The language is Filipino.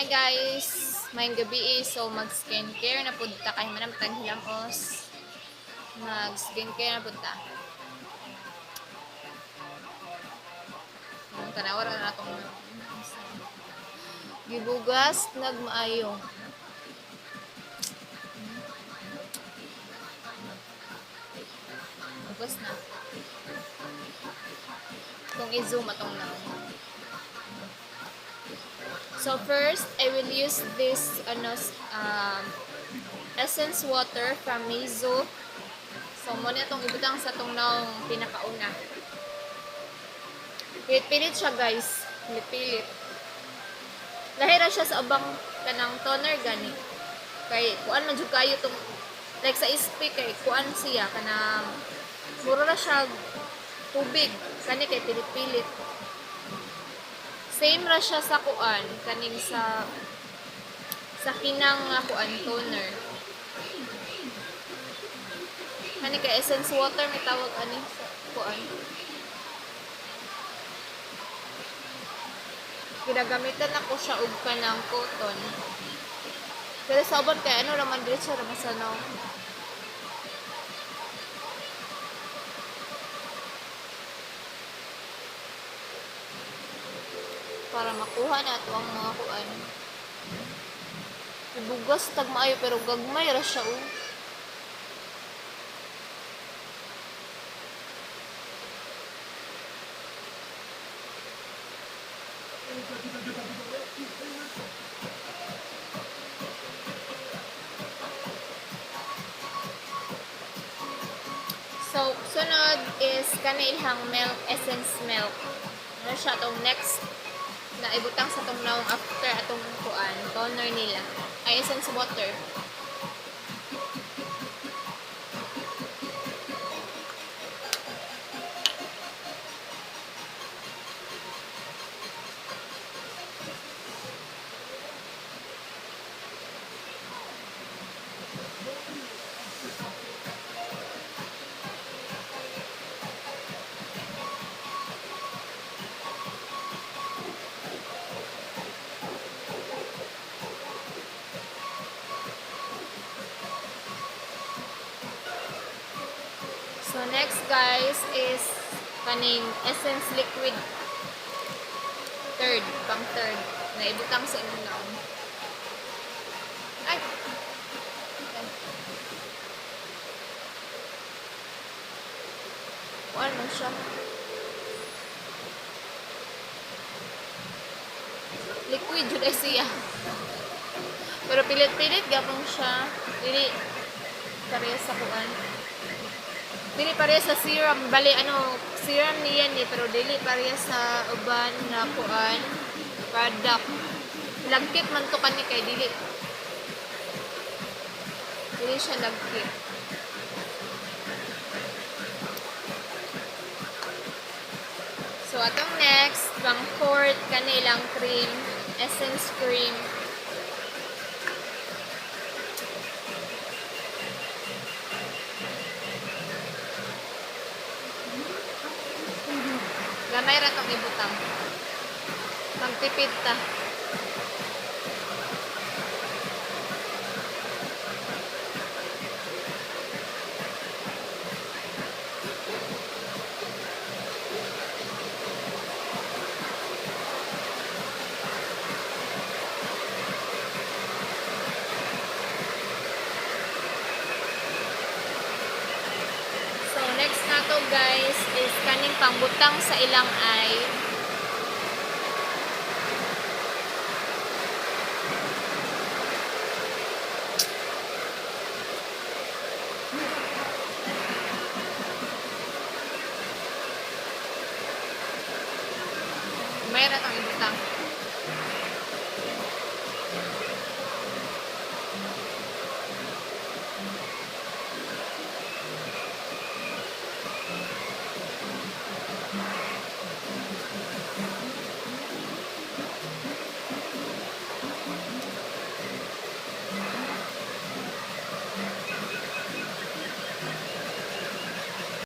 Hi guys! Mayong gabi so mag-skincare na punta kay manam tang hilamos. Mag-skincare na punta. Tanawar na akong gibugas nagmaayo. Bugas na. Kung i-zoom atong na. So first, I will use this essence water from Mizo. So muna itong ibutang sa itong naong pinakauna. Pilit-pilit siya guys. Pilit-pilit. Lahira siya sa abang kanang toner gani. Kay kuan man jud kayo tong like sa SP kay kuan siya kanang mura ra siya tubig kani kay pilit-pilit. Same ra siya sa kuan kaning sa kinang kuan toner. Kani kay essence water may tawag ani sa kuan. Ginagamitan ako siya og kanang cotton. Pero sabon kay ano raman diretso ra masanaw. Para makuha na ito ang mga kuan. Ibugas tag maayo pero gagmay ra siya oh. So, sunod is kanilhang milk, essence milk. Ano siya itong next na ibutang sa itong naong after atong kuan, toner nila. Ay, essence water. So next guys is kaning essence liquid pang third na ibutang sa inyong naong. Ay! Kuan man siya. Liquid jud ay siya. Pero pilit-pilit gapon siya. Dili parehas sa kuan. Dili parehas sa serum, bali serum niya ni pero dili parehas sa uban na kuan product. Lagkit man to kani kay dili siya lagkit. So atong next, pang fourth kanilang cream, essence cream. Gamay ra tong ibutang. Magtipid ta. So next nato guys is kaning pangbutang sa ilang eye. Mayroon ang ibutang.